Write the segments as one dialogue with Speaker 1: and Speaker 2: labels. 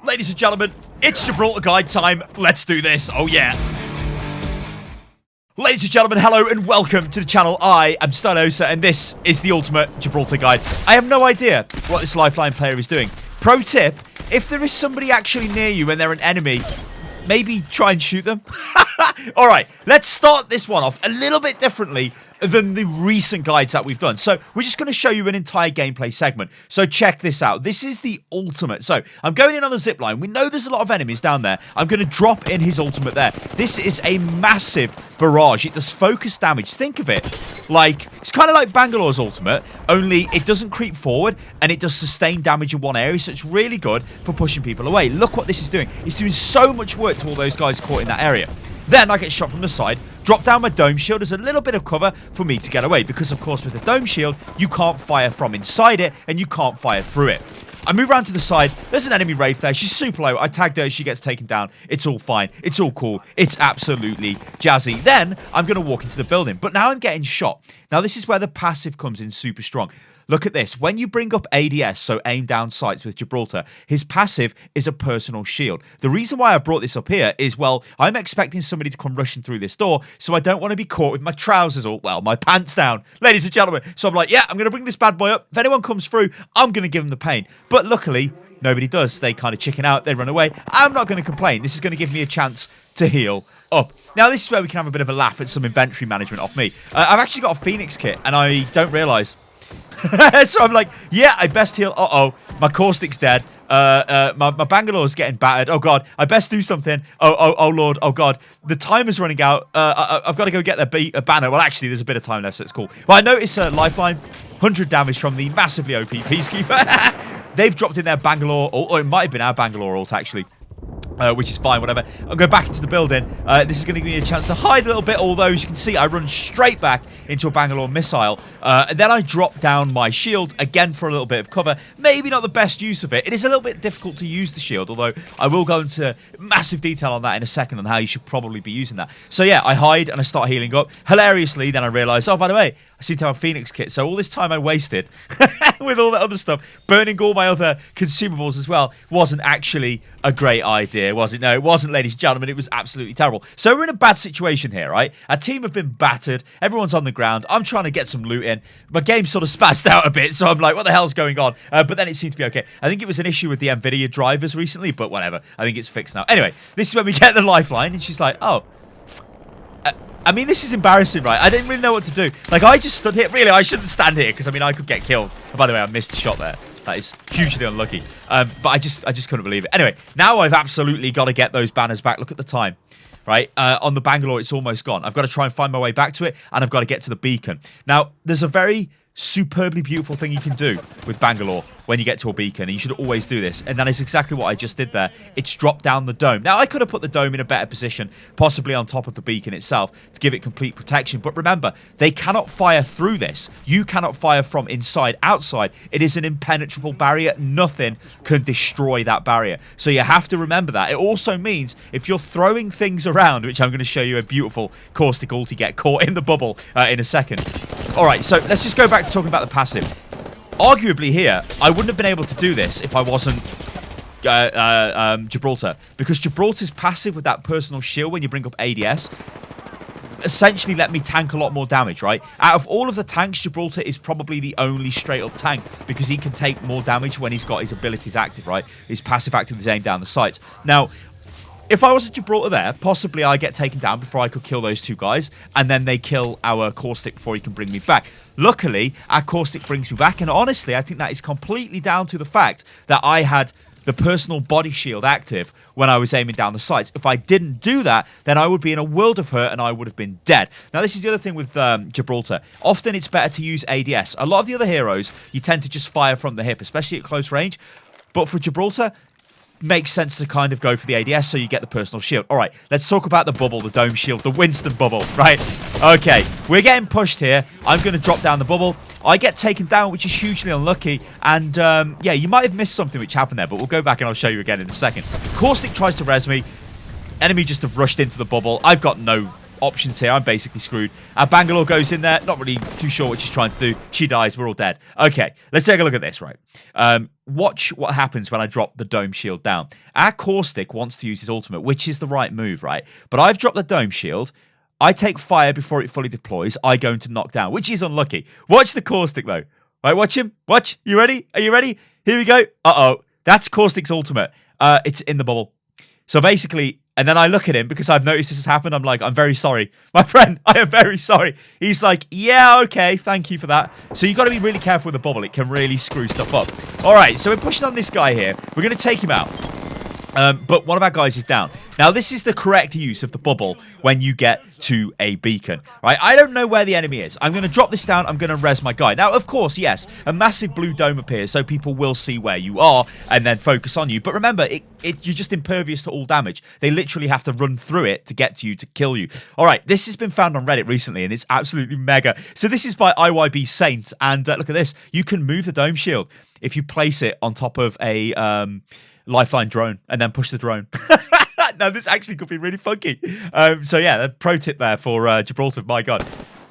Speaker 1: Ladies and gentlemen, it's Gibraltar guide time. Let's do this. Oh, yeah. Ladies and gentlemen, hello and welcome to the channel. I am Stylosa and this is the ultimate Gibraltar guide. I have no idea what this lifeline player is doing. Pro tip, if there is somebody actually near you and they're an enemy, maybe try and shoot them. Alright, let's start this one off a little bit differently than the recent guides that we've done. So we're just going to show you an entire gameplay segment. So check this out. This is the ultimate. So I'm going in on a zip line. We know there's a lot of enemies down there. I'm going to drop in his ultimate there. This is a massive barrage. It does focus damage. Think of it like, it's kind of like Bangalore's ultimate, only it doesn't creep forward and it does sustain damage in one area. So it's really good for pushing people away. Look what this is doing. It's doing so much work to all those guys caught in that area. Then I get shot from the side, drop down my dome shield. There's a little bit of cover for me to get away because, of course, with the dome shield, you can't fire from inside it and you can't fire through it. I move around to the side. There's an enemy Wraith there. She's super low. I tagged her. She gets taken down. It's all fine. It's all cool. It's absolutely jazzy. Then I'm going to walk into the building. But now I'm getting shot. Now, this is where the passive comes in super strong. Look at this. When you bring up ADS, so aim down sights with Gibraltar, his passive is a personal shield. The reason why I brought this up here is, well, I'm expecting somebody to come rushing through this door, so I don't want to be caught with my trousers or, well, my pants down, ladies and gentlemen. So I'm like, yeah, I'm going to bring this bad boy up. If anyone comes through, I'm going to give them the pain. But luckily, nobody does. They kind of chicken out. They run away. I'm not going to complain. This is going to give me a chance to heal up. Now, this is where we can have a bit of a laugh at some inventory management off me. I've actually got a Phoenix kit, and I don't realise. So I'm like, yeah, I best heal. Uh-oh, my caustic's dead. My Bangalore's getting battered. Oh, God, I best do something. Oh, Lord. Oh, God, the timer's running out. I've got to go get a banner. Well, actually, there's a bit of time left, so it's cool. Well, I notice lifeline, 100 damage from the massively OP Peacekeeper. They've dropped in their Bangalore, or it might have been our Bangalore ult, actually. Which is fine, whatever. I'll go back into the building. This is going to give me a chance to hide a little bit, although, as you can see, I run straight back into a Bangalore missile. And then I drop down my shield, again, for a little bit of cover. Maybe not the best use of it. It is a little bit difficult to use the shield, although I will go into massive detail on that in a second on how you should probably be using that. So, yeah, I hide and I start healing up. Hilariously, then I realise, oh, by the way, I seem to have a Phoenix kit. So all this time I wasted with all that other stuff, burning all my other consumables as well, wasn't actually a great idea, was it? No, it wasn't, ladies and gentlemen. It was absolutely terrible. So we're in a bad situation here, right? Our team have been battered. Everyone's on the ground. I'm trying to get some loot in. My game sort of spazzed out a bit, so I'm like, what the hell's going on? But then it seemed to be okay. I think it was an issue with the NVIDIA drivers recently, but whatever. I think it's fixed now. Anyway, this is when we get the lifeline, and she's like, oh. I mean, this is embarrassing, right? I didn't really know what to do. Like, I just stood here. Really, I shouldn't stand here, because, I mean, I could get killed. And by the way, I missed a shot there. That is hugely unlucky. But I just couldn't believe it. Anyway, now I've absolutely got to get those banners back. Look at the time, right? On the Bangalore, it's almost gone. I've got to try and find my way back to it, and I've got to get to the beacon. Now, there's a very superbly beautiful thing you can do with Bangalore when you get to a beacon, and you should always do this, and that is exactly what I just did there. It's dropped down the dome. Now, I could have put the dome in a better position, possibly on top of the beacon itself, to give it complete protection, but remember, they cannot fire through this. You cannot fire from inside, outside. It is an impenetrable barrier. Nothing can destroy that barrier, so you have to remember that. It also means if you're throwing things around, which I'm going to show you a beautiful caustic ulti get caught in the bubble in a second. Alright, so let's just go back to talking about the passive. Arguably here, I wouldn't have been able to do this if I wasn't Gibraltar, because Gibraltar's passive with that personal shield when you bring up ADS essentially let me tank a lot more damage, right? Out of all of the tanks, Gibraltar is probably the only straight up tank because he can take more damage when he's got his abilities active, right? His passive active is aim down the sights. Now, if I was at Gibraltar there, possibly I get taken down before I could kill those two guys, and then they kill our caustic before he can bring me back. Luckily, our caustic brings me back, and honestly, I think that is completely down to the fact that I had the personal body shield active when I was aiming down the sights. If I didn't do that, then I would be in a world of hurt and I would have been dead. Now, this is the other thing with Gibraltar. Often it's better to use ADS. A lot of the other heroes, you tend to just fire from the hip, especially at close range. But for Gibraltar, makes sense to kind of go for the ADS so you get the personal shield. All right, let's talk about the bubble, the dome shield, the Winston bubble, right? Okay, we're getting pushed here. I'm going to drop down the bubble. I get taken down, which is hugely unlucky. And, yeah, you might have missed something which happened there, but we'll go back and I'll show you again in a second. Caustic tries to res me. Enemy just have rushed into the bubble. I've got no options here. I'm basically screwed. Bangalore goes in there. Not really too sure what she's trying to do. She dies. We're all dead. Okay, let's take a look at this, right? Watch what happens when I drop the dome shield down. Our Caustic wants to use his ultimate, which is the right move, right? But I've dropped the dome shield. I take fire before it fully deploys. I go into knockdown, which is unlucky. Watch the Caustic, though. Right, watch him. Watch. You ready? Are you ready? Here we go. Uh-oh. That's Caustic's ultimate. It's in the bubble. So basically, and then I look at him because I've noticed this has happened. I'm like, I'm very sorry. My friend, I am very sorry. He's like, yeah, okay, thank you for that. So you got to be really careful with the bubble. It can really screw stuff up. All right, so we're pushing on this guy here. We're going to take him out. But one of our guys is down. Now, this is the correct use of the bubble when you get to a beacon, right? I don't know where the enemy is. I'm going to drop this down. I'm going to res my guy. Now, of course, yes, a massive blue dome appears so people will see where you are and then focus on you. But remember, you're just impervious to all damage. They literally have to run through it to get to you, to kill you. All right, this has been found on Reddit recently, and it's absolutely mega. So this is by IYB Saint, and look at this. You can move the dome shield if you place it on top of a lifeline drone and then push the drone. Now, this actually could be really funky. So yeah, the pro tip there for Gibraltar. My God.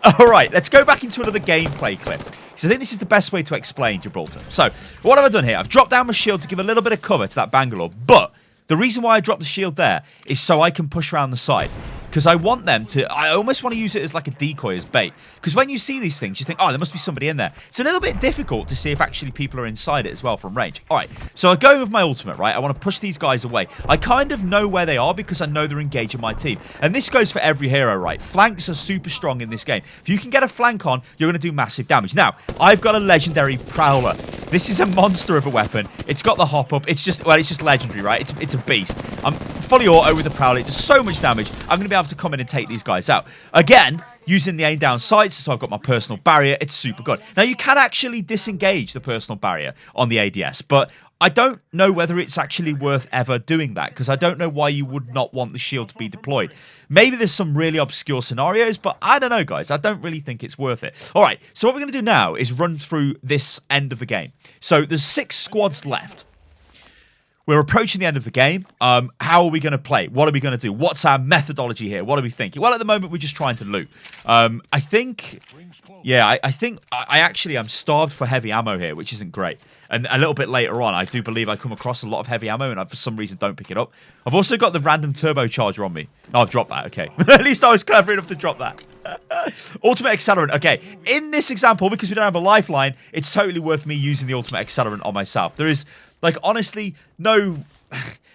Speaker 1: All right, let's go back into another gameplay clip, because I think this is the best way to explain Gibraltar. So what have I done here? I've dropped down my shield to give a little bit of cover to that Bangalore, but the reason why I dropped the shield there is so I can push around the side. Because I want them to... I almost want to use it as like a decoy, as bait. Because when you see these things, you think, oh, there must be somebody in there. It's a little bit difficult to see if actually people are inside it as well from range. All right, so I go with my ultimate, right? I want to push these guys away. I kind of know where they are because I know they're engaging my team. And this goes for every hero, right? Flanks are super strong in this game. If you can get a flank on, you're going to do massive damage. Now, I've got a legendary Prowler. This is a monster of a weapon. It's got the hop up. It's just, well, it's just legendary, right? It's a beast. I'm fully auto with the Prowler. It does so much damage. I'm going to be able to come in and take these guys out. Again, using the aim down sights, so I've got my personal barrier. It's super good. Now, you can actually disengage the personal barrier on the ADS, but I don't know whether it's actually worth ever doing that, because I don't know why you would not want the shield to be deployed. Maybe there's some really obscure scenarios, but I don't know, guys. I don't really think it's worth it. All right, so what we're going to do now is run through this end of the game. So there's 6 squads left. We're approaching the end of the game. How are we going to play? What are we going to do? What's our methodology here? What are we thinking? Well, at the moment, we're just trying to loot. I think... Yeah, I think... I actually am starved for heavy ammo here, which isn't great. And a little bit later on, I do believe I come across a lot of heavy ammo, and I, for some reason, don't pick it up. I've also got the random turbocharger on me. Oh, I've dropped that. Okay. At least I was clever enough to drop that. Ultimate accelerant. Okay. In this example, because we don't have a lifeline, it's totally worth me using the ultimate accelerant on myself. There is... Like, honestly, no...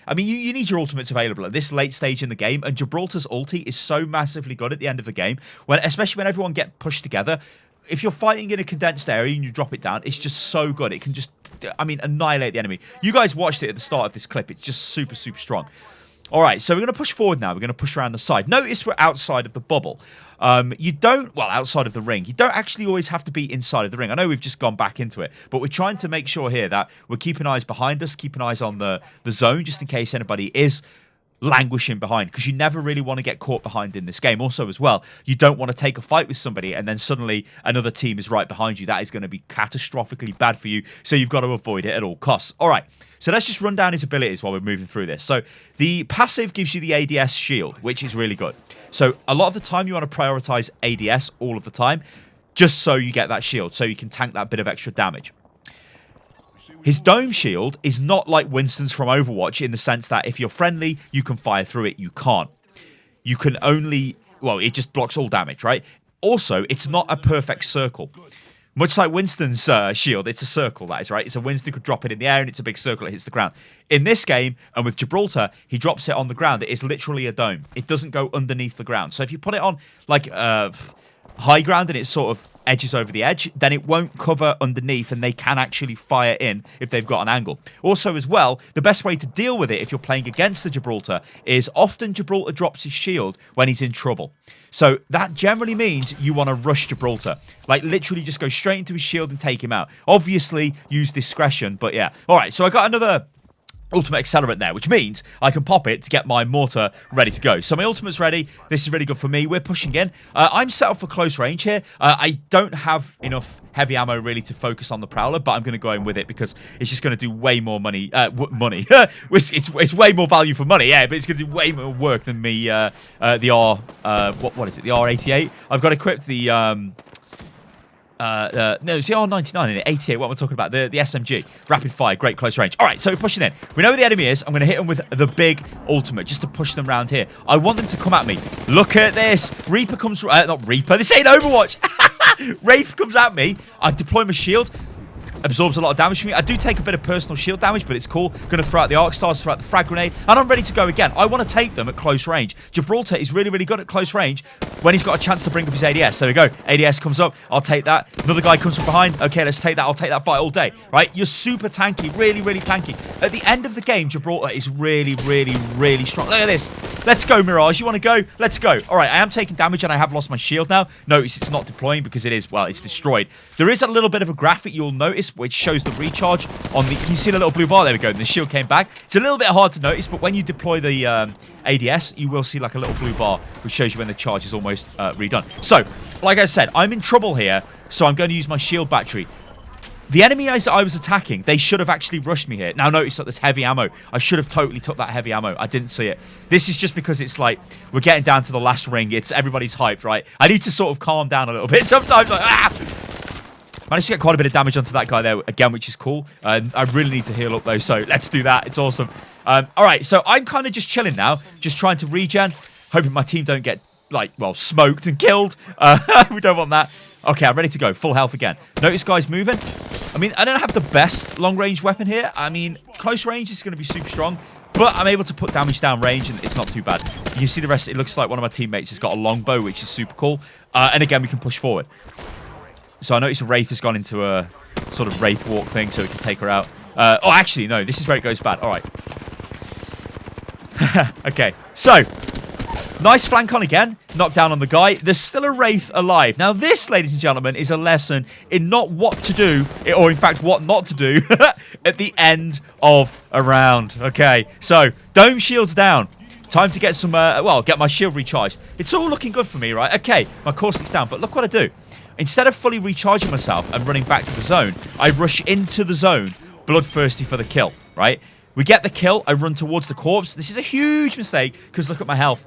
Speaker 1: I mean, you need your ultimates available at this late stage in the game, and Gibraltar's ulti is so massively good at the end of the game, especially when everyone get pushed together. If you're fighting in a condensed area and you drop it down, it's just so good. It can just, I mean, annihilate the enemy. You guys watched it at the start of this clip. It's just super, super strong. All right, so we're going to push forward now. We're going to push around the side. Notice we're outside of the bubble. You don't, well, outside of the ring. You don't actually always have to be inside of the ring. I know we've just gone back into it, but we're trying to make sure here that we're keeping eyes behind us, keeping eyes on the zone, just in case anybody is languishing behind, because you never really want to get caught behind in this game. Also, as well, you don't want to take a fight with somebody and then suddenly another team is right behind you. That is going to be catastrophically bad for you, so you've got to avoid it at all costs. All right, so let's just run down his abilities while we're moving through this. So the passive gives you the ADS shield, which is really good. So a lot of the time you want to prioritize ADS all of the time, just so you get that shield, so you can tank that bit of extra damage. His dome shield is not like Winston's from Overwatch in the sense that if you're friendly, you can fire through it. You can't. You can only... Well, it just blocks all damage, right? Also, it's not a perfect circle. Much like Winston's shield, it's a circle, that is, right? So Winston could drop it in the air and it's a big circle that hits the ground. In this game, and with Gibraltar, he drops it on the ground. It is literally a dome. It doesn't go underneath the ground. So if you put it on, like, high ground and it sort of edges over the edge, then it won't cover underneath and they can actually fire in if they've got an angle. Also, as well, the best way to deal with it if you're playing against the Gibraltar is often Gibraltar drops his shield when he's in trouble. So that generally means you want to rush Gibraltar. Like, literally just go straight into his shield and take him out. Obviously, use discretion, but yeah. All right, so I got another ultimate accelerant there, which means I can pop it to get my mortar ready to go. So my ultimate's ready. This is really good for me. We're pushing in. I'm set up for close range here. I don't have enough heavy ammo really to focus on the Prowler, but I'm going to go in with it because it's just going to do way more money. It's way more value for money, yeah, but it's going to do way more work than me. The what is it? The R88. I've got equipped the no, it's the R99 in it, 88, what am I talking about? The SMG. Rapid fire, great close range. Alright, so we're pushing in. We know where the enemy is. I'm going to hit them with the big ultimate just to push them around here. I want them to come at me. Look at this. Reaper comes... not Reaper. This ain't Overwatch. Wraith comes at me. I deploy my shield. Absorbs a lot of damage from me. I do take a bit of personal shield damage, but it's cool. Going to throw out the arc stars, throw out the frag grenade, and I'm ready to go again. I want to take them at close range. Gibraltar is really, really good at close range when he's got a chance to bring up his ADS. There we go. ADS comes up. I'll take that. Another guy comes from behind. Okay, let's take that. I'll take that fight all day. Right? You're super tanky. Really, really tanky. At the end of the game, Gibraltar is really, really, really strong. Look at this. Let's go, Mirage. You want to go? Let's go. All right, I am taking damage, and I have lost my shield now. Notice it's not deploying because it is, well, it's destroyed. There is a little bit of a graphic you'll notice which shows the recharge on the... Can you see the little blue bar? There we go. The shield came back. It's a little bit hard to notice, but when you deploy the ADS, you will see like a little blue bar which shows you when the charge is almost redone. So, like I said, I'm in trouble here, so I'm going to use my shield battery. The enemy I was attacking, they should have actually rushed me here. Now notice that there's heavy ammo. I should have totally took that heavy ammo. I didn't see it. This is just because it's like, we're getting down to the last ring. It's everybody's hyped, right? I need to sort of calm down a little bit. Sometimes like, managed to get quite a bit of damage onto that guy there again, which is cool. I really need to heal up though, so let's do that. It's awesome. All right, so I'm kind of just chilling now, just trying to regen, hoping my team don't get, like, well, smoked and killed. We don't want that. Okay, I'm ready to go. Full health again. Notice guys moving. I mean, I don't have the best long-range weapon here. I mean, close range is going to be super strong, but I'm able to put damage down range, and it's not too bad. You can see the rest. It looks like one of my teammates has got a longbow, which is super cool. And again, we can push forward. So I noticed Wraith has gone into a sort of Wraith walk thing, so we can take her out. Oh, actually, no. This is where it goes bad. All right. Okay, so... nice flank on again. Knock down on the guy. There's still a Wraith alive. Now this, ladies and gentlemen, is a lesson in not what to do, or in fact what not to do, at the end of a round. Okay, so dome shields down. Time to get some, well, get my shield recharged. It's all looking good for me, right? Okay, my caustic's down, but look what I do. Instead of fully recharging myself and running back to the zone, I rush into the zone, bloodthirsty for the kill, right? We get the kill, I run towards the corpse. This is a huge mistake, because look at my health.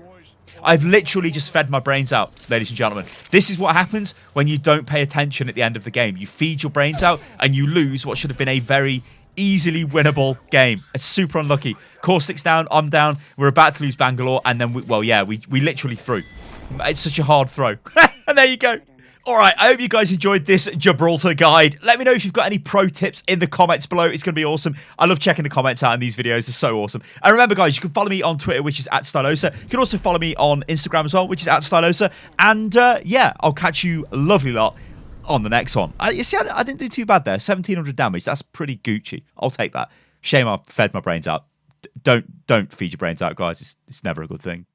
Speaker 1: I've literally just fed my brains out, ladies and gentlemen. This is what happens when you don't pay attention at the end of the game. You feed your brains out, and you lose what should have been a very easily winnable game. It's super unlucky. Caustic's down, I'm down, we're about to lose Bangalore, and then, we literally threw. It's such a hard throw. And there you go. Alright, I hope you guys enjoyed this Gibraltar guide. Let me know if you've got any pro tips in the comments below. It's going to be awesome. I love checking the comments out in these videos. They're so awesome. And remember, guys, you can follow me on Twitter, which is @Stylosa. You can also follow me on Instagram as well, which is @Stylosa. And, yeah, I'll catch you lovely lot on the next one. You see, I didn't do too bad there. 1,700 damage. That's pretty Gucci. I'll take that. Shame I fed my brains out. Don't feed your brains out, guys. It's never a good thing.